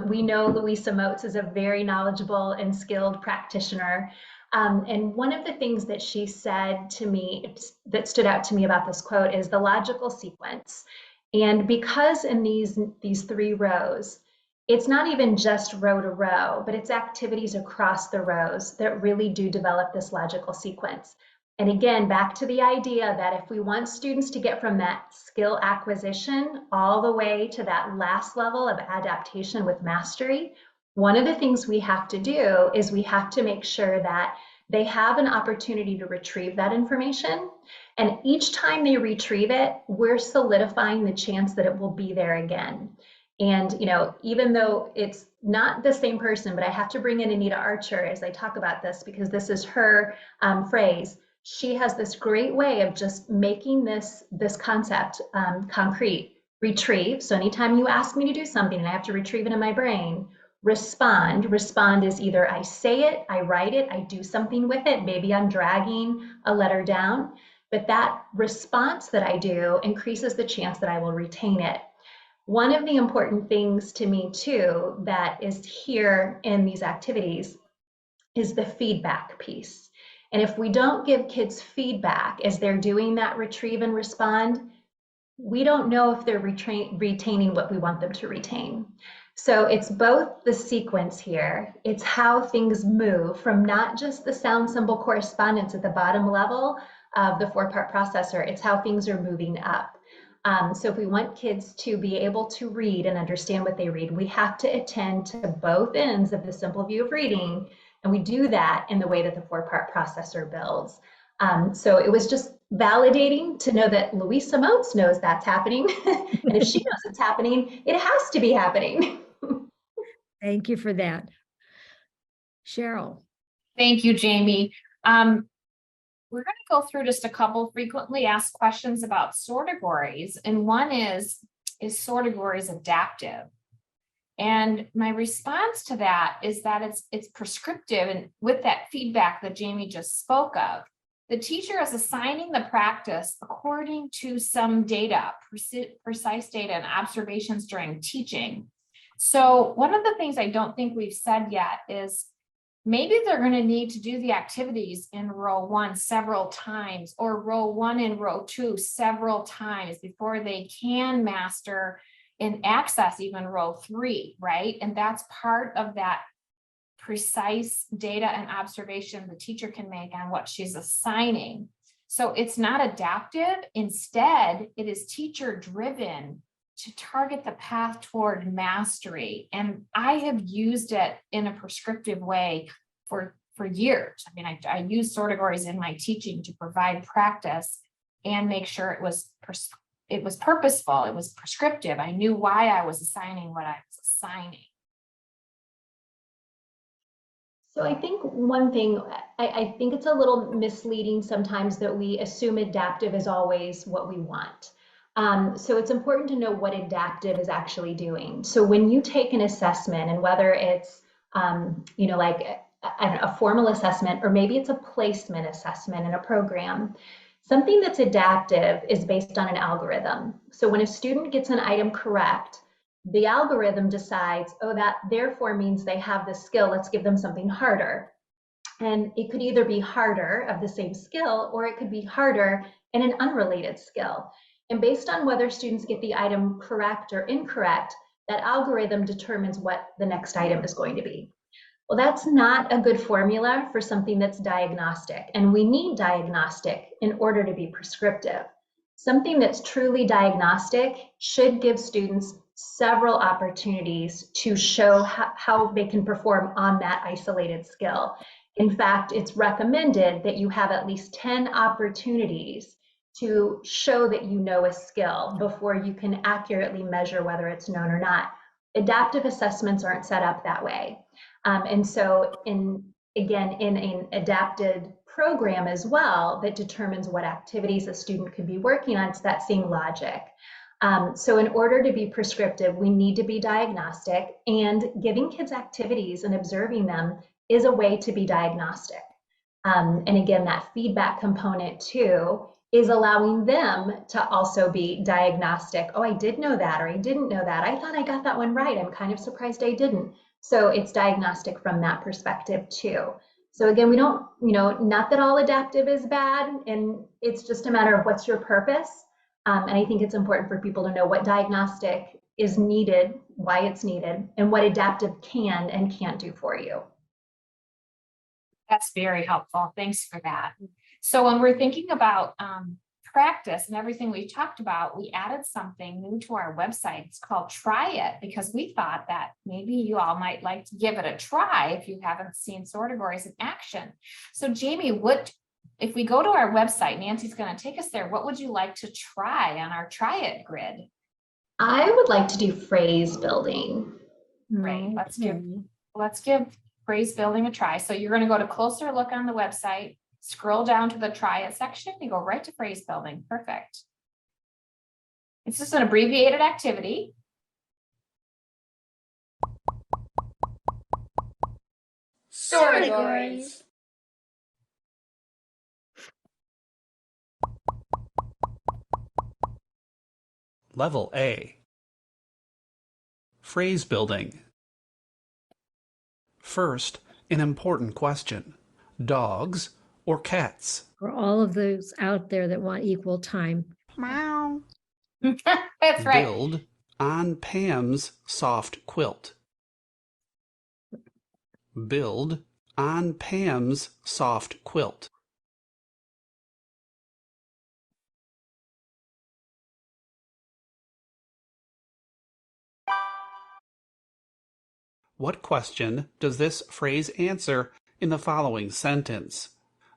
We know Louisa Moats is a very knowledgeable and skilled practitioner. And one of the things that she said to me that stood out to me about this quote is the logical sequence. And because in these 3 rows, it's not even just row to row, but it's activities across the rows that really do develop this logical sequence. And again, back to the idea that if we want students to get from that skill acquisition all the way to that last level of adaptation with mastery, one of the things we have to do is we have to make sure that they have an opportunity to retrieve that information. And each time they retrieve it, we're solidifying the chance that it will be there again. And, even though it's not the same person, but I have to bring in Anita Archer as I talk about this because this is her phrase. She has this great way of just making this concept concrete. Retrieve. So anytime you ask me to do something and I have to retrieve it in my brain, respond. Respond is either I say it, I write it, I do something with it. Maybe I'm dragging a letter down, but that response that I do increases the chance that I will retain it. One of the important things to me too that is here in these activities is the feedback piece. And if we don't give kids feedback as they're doing that retrieve and respond, we don't know if they're retaining what we want them to retain. So it's both the sequence here, it's how things move from not just the sound symbol correspondence at the bottom level of the 4-part processor, it's how things are moving up. So if we want kids to be able to read and understand what they read, we have to attend to both ends of the simple view of reading. And we do that in the way that the 4-part processor builds. So it was just validating to know that Louisa Moats knows that's happening. And if she knows it's happening, it has to be happening. Thank you for that. Cheryl. Thank you, Jamey. We're going to go through just a couple frequently asked questions about Sortegories. And one is Sortegories adaptive? And my response to that is that it's prescriptive. And with that feedback that Jamey just spoke of, the teacher is assigning the practice according to some data, precise data and observations during teaching. So one of the things I don't think we've said yet is maybe they're going to need to do the activities in row 1 several times, or row 1 and row 2 several times before they can master and access even row 3, right? And that's part of that precise data and observation the teacher can make on what she's assigning. So it's not adaptive. Instead, it is teacher driven to target the path toward mastery. And I have used it in a prescriptive way for years. I mean, I use Sortegories in my teaching to provide practice and make sure it was purposeful, it was prescriptive. I knew why I was assigning what I was assigning. So I think one thing, I think it's a little misleading sometimes that we assume adaptive is always what we want. So it's important to know what adaptive is actually doing. So when you take an assessment, and whether it's, like a formal assessment, or maybe it's a placement assessment in a program, Something that's adaptive is based on an algorithm. So when a student gets an item correct, the algorithm decides, oh, that therefore means they have this skill, let's give them something harder. And it could either be harder of the same skill, or it could be harder in an unrelated skill. And based on whether students get the item correct or incorrect, that algorithm determines what the next item is going to be. Well, that's not a good formula for something that's diagnostic, and we need diagnostic in order to be prescriptive. Something that's truly diagnostic should give students several opportunities to show how they can perform on that isolated skill. In fact, it's recommended that you have at least 10 opportunities to show that you know a skill before you can accurately measure whether it's known or not. Adaptive assessments aren't set up that way. And so in an adapted program as well that determines what activities a student could be working on, it's that same logic. So in order to be prescriptive, we need to be diagnostic, and giving kids activities and observing them is a way to be diagnostic. And again, that feedback component too is allowing them to also be diagnostic. Oh, I did know that, or I didn't know that. I thought I got that one right. I'm kind of surprised I didn't. So it's diagnostic from that perspective too. So again, we don't, not that all adaptive is bad, and it's just a matter of what's your purpose. And I think it's important for people to know what diagnostic is needed, why it's needed, and what adaptive can and can't do for you. That's very helpful. Thanks for that. So when we're thinking about practice and everything we talked about, we added something new to our website. It's called Try It, because we thought that maybe you all might like to give it a try if you haven't seen Sortegories in action. So Jamey, if we go to our website, Nancy's going to take us there. What would you like to try on our Try It grid? I would like to do phrase building. Great. Let's give phrase building a try. So you're going to go to closer look on the website, scroll down to the Try It section, you go right to phrase building. Perfect. It's just an abbreviated activity. Sortegories. Level A. Phrase building. First, an important question. Dogs or cats? For all of those out there that want equal time. Meow. That's right. Build on Pam's soft quilt. Build on Pam's soft quilt. What question does this phrase answer in the following sentence?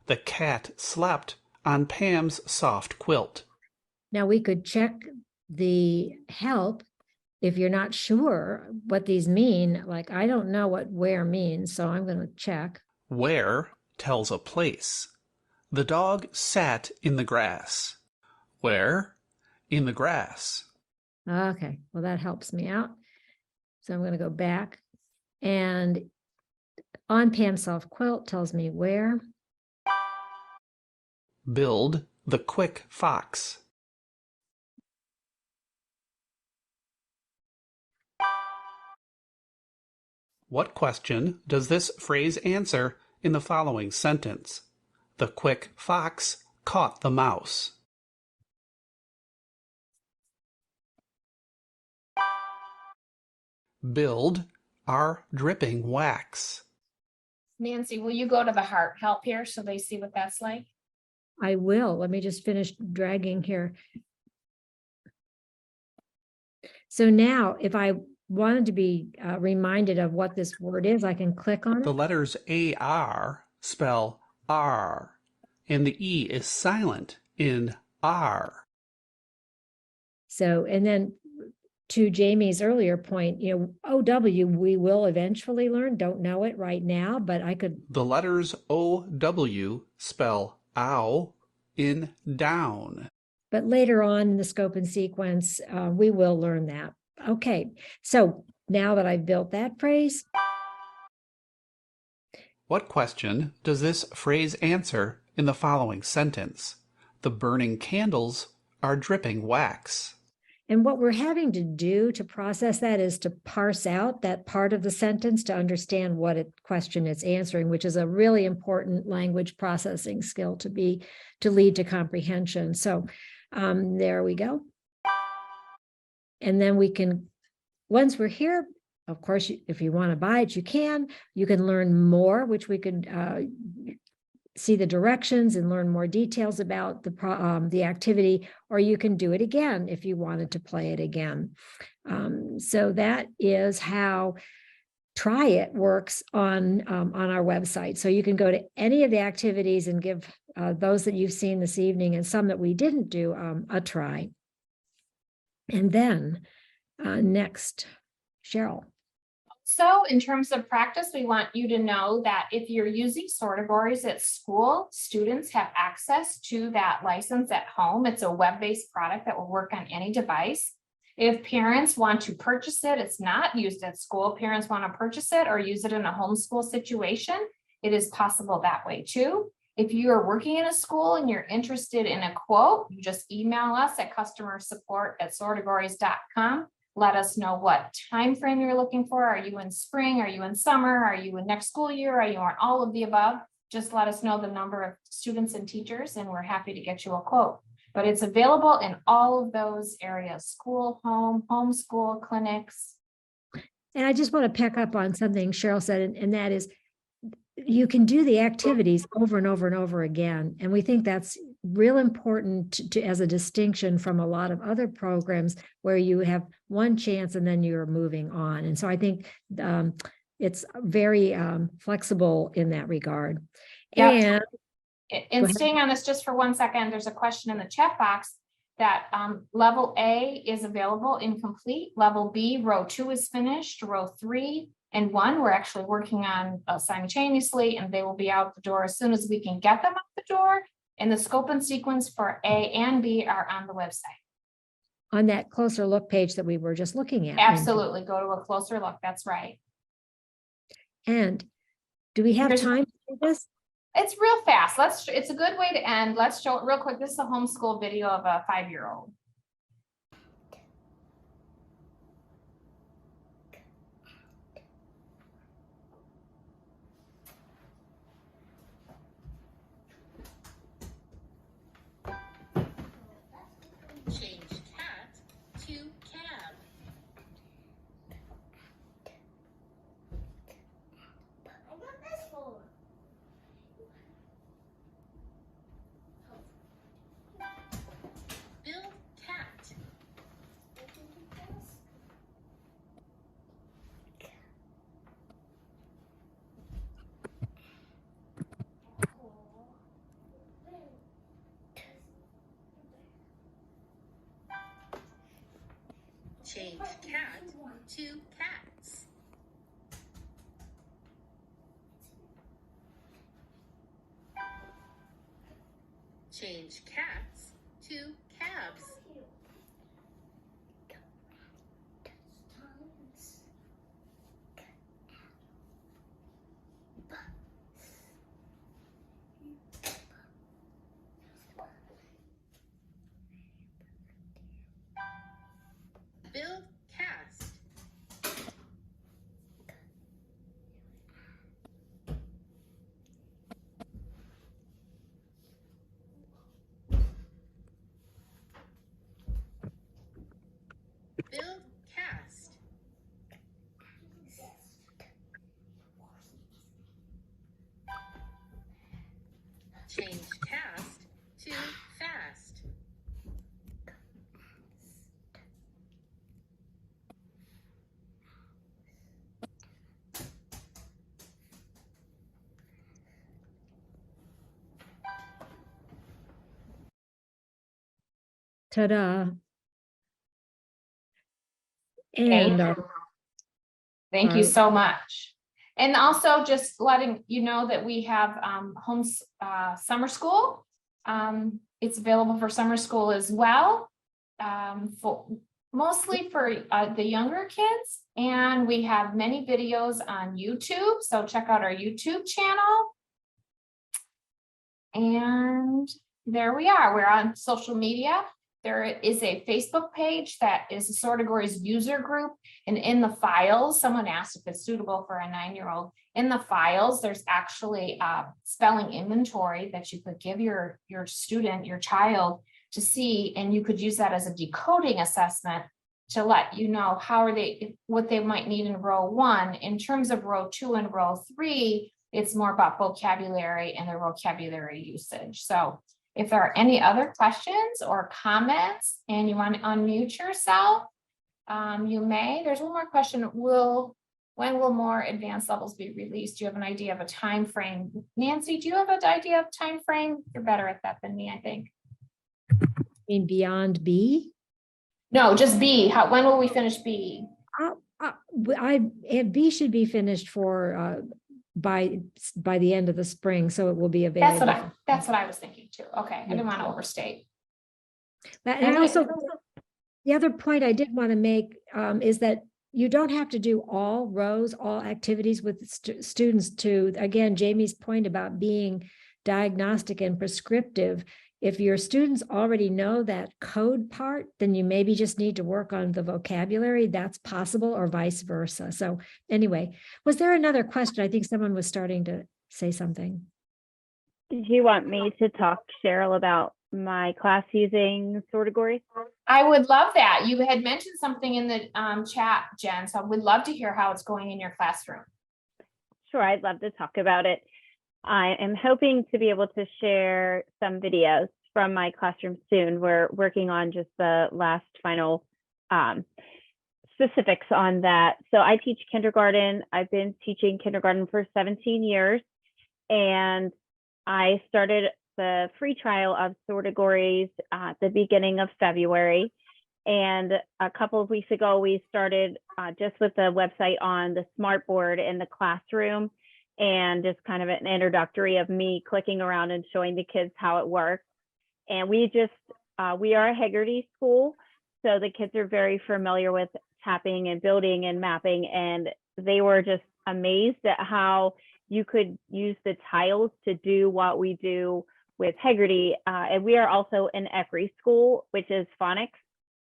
The cat slept on Pam's soft quilt. Now we could check the help if you're not sure what these mean. Like, I don't know what where means, so I'm going to check. Where tells a place. The dog sat in the grass. Where? In the grass. Okay, well, that helps me out. So I'm going to go back. And on Pam's soft quilt tells me where. Build the quick fox. What question does this phrase answer in the following sentence? The quick fox caught the mouse. Build our dripping wax. Nancy, will you go to the heart help here so they see what that's like? I will. Let me just finish dragging here. So now, if I wanted to be reminded of what this word is, I can click on it. The letters AR spell R, and the E is silent in R. So, and then to Jamey's earlier point, OW, we will eventually learn, don't know it right now, but I could. The letters OW spell ow in down. But later on in the scope and sequence, we will learn that. Okay, so now that I've built that phrase. What question does this phrase answer in the following sentence? The burning candles are dripping wax. And what we're having to do to process that is to parse out that part of the sentence to understand what question it's answering, which is a really important language processing skill to lead to comprehension. So there we go. And then we can, once we're here, of course, if you want to buy it, you can learn more, which we could see the directions and learn more details about the activity, or you can do it again if you wanted to play it again. So that is how Try It works on our website. So you can go to any of the activities and give those that you've seen this evening and some that we didn't do a try. And then next, Sheryl. So in terms of practice, we want you to know that if you're using Sortegories at school, students have access to that license at home. It's a web-based product that will work on any device. If parents want to purchase it, it's not used at school. Parents want to purchase it or use it in a homeschool situation, it is possible that way too. If you are working in a school and you're interested in a quote, you just email us at customersupport@sortegories.com. Let us know what time frame you're looking for. Are you in spring? Are you in summer? Are you in next school year? Are you on all of the above? Just let us know the number of students and teachers, and we're happy to get you a quote. But it's available in all of those areas: school, home, homeschool, clinics. And I just want to pick up on something Sheryl said, and that is you can do the activities over and over and over again. And we think that's real important as a distinction from a lot of other programs where you have one chance and then you're moving on. And so I think it's very flexible in that regard. Yep. And staying on this just for 1 second, there's a question in the chat box that level A is available incomplete. Level B, row 2 is finished. Row 3 and 1, we're actually working on simultaneously, and they will be out the door as soon as we can get them out the door. And the scope and sequence for A and B are on the website. On that closer look page that we were just looking at. Absolutely. Go to a closer look. That's right. And do we have time for this? It's real fast. It's a good way to end. Let's show it real quick. This is a homeschool video of a 5-year-old. Change cat to cab. Build cat. Change cat to cats. Change cats to cabs. Build cast. Build cast. Change cast to fast. Ta-da. And Thank you so much. And also just letting you know that we have summer school. It's available for summer school as well, mostly for the younger kids. And we have many videos on YouTube. So check out our YouTube channel. And there we are. We're on social media. There is a Facebook page that is a Sortegories user group. And in the files, someone asked if it's suitable for a 9-year-old. In the files, there's actually a spelling inventory that you could give your student, your child, to see, and you could use that as a decoding assessment to let you know what they might need in row 1. In terms of row 2 and row 3, it's more about vocabulary and their vocabulary usage. So if there are any other questions or comments and you want to unmute yourself, you may. There's one more question. When will more advanced levels be released? Do you have an idea of a time frame? Nancy, do you have an idea of time frame? You're better at that than me, I think. mean beyond B? No, just B. When will we finish B? B should be finished for by the end of the spring, so it will be available. That's what I was thinking too. Okay, I didn't want to overstate. And also, the other point I did want to make is that you don't have to do all rows, all activities with students to, again, Jamey's point about being diagnostic and prescriptive. If your students already know that code part, then you maybe just need to work on the vocabulary. That's possible, or vice versa. So anyway, was there another question? I think someone was starting to say something. Did you want me to talk, Sheryl, about my class using Sortegories? I would love that. You had mentioned something in the chat, Jen, so I would love to hear how it's going in your classroom. Sure, I'd love to talk about it. I am hoping to be able to share some videos from my classroom soon. We're working on just the last final specifics on that. So I teach kindergarten. I've been teaching kindergarten for 17 years, and I started the free trial of Sortegories at the beginning of February. And a couple of weeks ago, we started just with the website on the smartboard in the classroom, and just kind of an introductory of me clicking around and showing the kids how it works. And we are a Haggerty school, so the kids are very familiar with tapping and building and mapping, and they were just amazed at how you could use the tiles to do what we do with Haggerty. And we are also an ECRI school, which is phonics,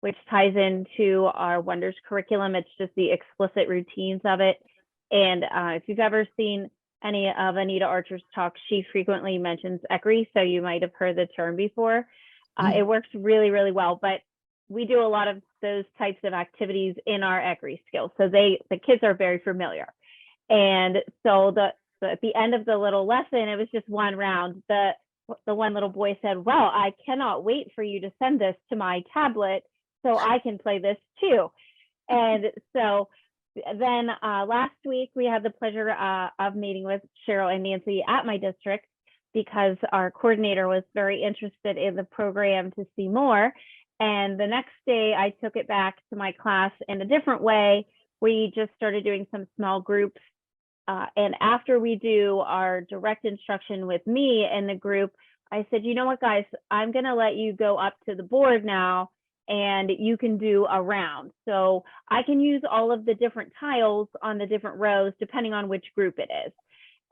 which ties into our Wonders curriculum. It's just the explicit routines of it. And if you've ever seen any of Anita Archer's talks, she frequently mentions ECRI, so you might have heard the term before. It works really, really well, but we do a lot of those types of activities in our ECRI skills, so the kids are very familiar. And so at the end of the little lesson, it was just one round. The one little boy said, "Well, I cannot wait for you to send this to my tablet so I can play this too." And so then last week, we had the pleasure of meeting with Sheryl and Nancy at my district, because our coordinator was very interested in the program to see more. And the next day, I took it back to my class in a different way. We just started doing some small groups. And after we do our direct instruction with me in the group, I said, you know what, guys, I'm going to let you go up to the board now, and you can do a round. So I can use all of the different tiles on the different rows, depending on which group it is.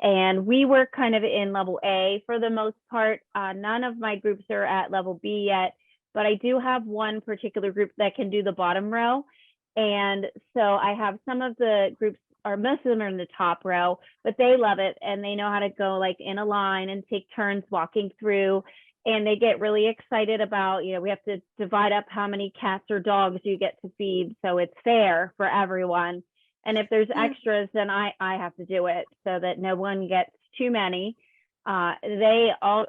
And we were kind of in level A for the most part. None of my groups are at level B yet, but I do have one particular group that can do the bottom row. And so I have some of the groups, or most of them are in the top row, but they love it, and they know how to go like in a line and take turns walking through. And they get really excited about, we have to divide up how many cats or dogs you get to feed, so it's fair for everyone. And if there's extras, then I have to do it so that no one gets too many. They all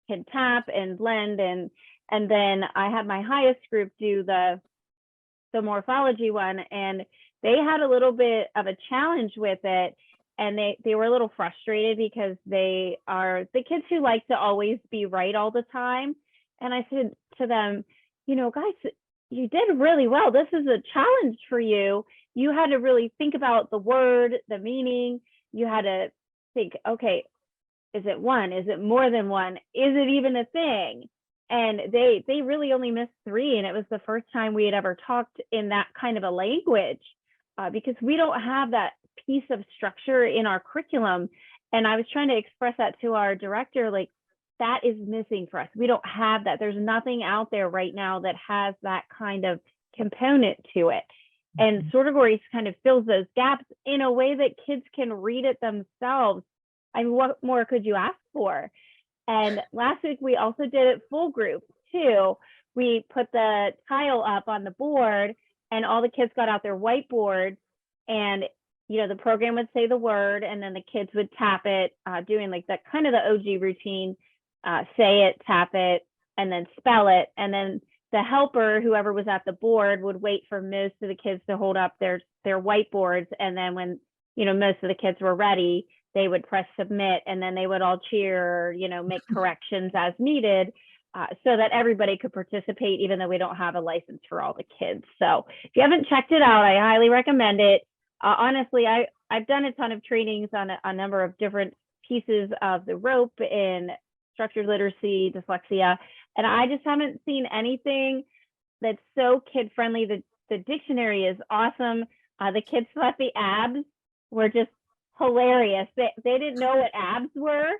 can tap and blend, and then I had my highest group do the morphology one, and they had a little bit of a challenge with it. And they were a little frustrated because they are the kids who like to always be right all the time. And I said to them, guys, you did really well. This is a challenge for you. You had to really think about the word, the meaning. You had to think, okay, is it one? Is it more than one? Is it even a thing? And they really only missed 3. And it was the first time we had ever talked in that kind of a language, because we don't have that piece of structure in our curriculum. And I was trying to express that to our director, like, that is missing for us. We don't have that. There's nothing out there right now that has that kind of component to it. And Sortegories kind of fills those gaps in a way that kids can read it themselves. I mean, what more could you ask for? And last week, we also did it full group too. We put the tile up on the board and all the kids got out their whiteboards, and the program would say the word and then the kids would tap it, doing like that kind of the OG routine, say it, tap it, and then spell it. And then the helper, whoever was at the board, would wait for most of the kids to hold up their whiteboards. And then when, most of the kids were ready, they would press submit, and then they would all cheer, make corrections as needed, so that everybody could participate, even though we don't have a license for all the kids. So if you haven't checked it out, I highly recommend it. Honestly, I've done a ton of trainings on a number of different pieces of the rope in structured literacy, dyslexia, and I just haven't seen anything that's so kid friendly. The dictionary is awesome. The kids thought the abs were just hilarious. They didn't know what abs were,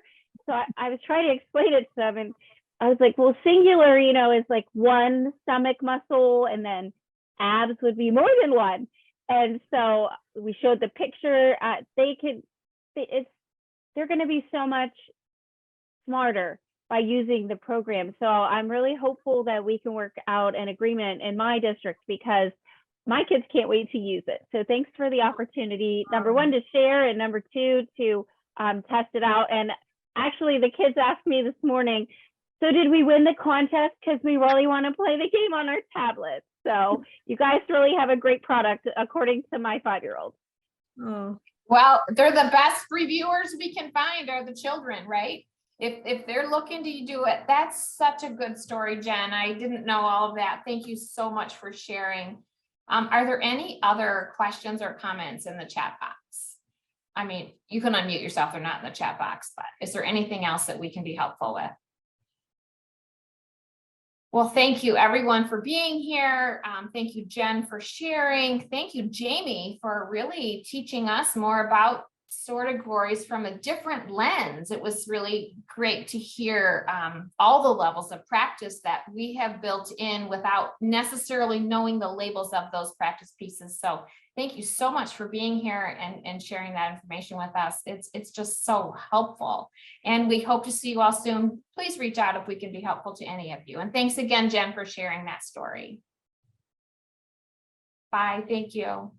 so I was trying to explain it to them, and I was like, well, singular, is like one stomach muscle, and then abs would be more than one. And so we showed the picture. They're going to be so much smarter by using the program. So I'm really hopeful that we can work out an agreement in my district, because my kids can't wait to use it. So thanks for the opportunity, number one, to share, and number two, to test it out. And actually, the kids asked me this morning, so did we win the contest? Because we really want to play the game on our tablets. So you guys really have a great product, according to my 5-year-old. Oh, Well, they're the best reviewers we can find are the children, right? If they're looking to do it, that's such a good story, Jen. I didn't know all of that. Thank you so much for sharing. Are there any other questions or comments in the chat box? I mean, you can unmute yourself. They're not in the chat box, but is there anything else that we can be helpful with? Well, thank you everyone for being here. Thank you, Jen, for sharing. Thank you, Jamey, for really teaching us more about Sortegories from a different lens. It was really great to hear all the levels of practice that we have built in without necessarily knowing the labels of those practice pieces. So thank you so much for being here and sharing that information with us. It's just so helpful. And we hope to see you all soon. Please reach out if we can be helpful to any of you. And thanks again, Jen, for sharing that story. Bye. Thank you.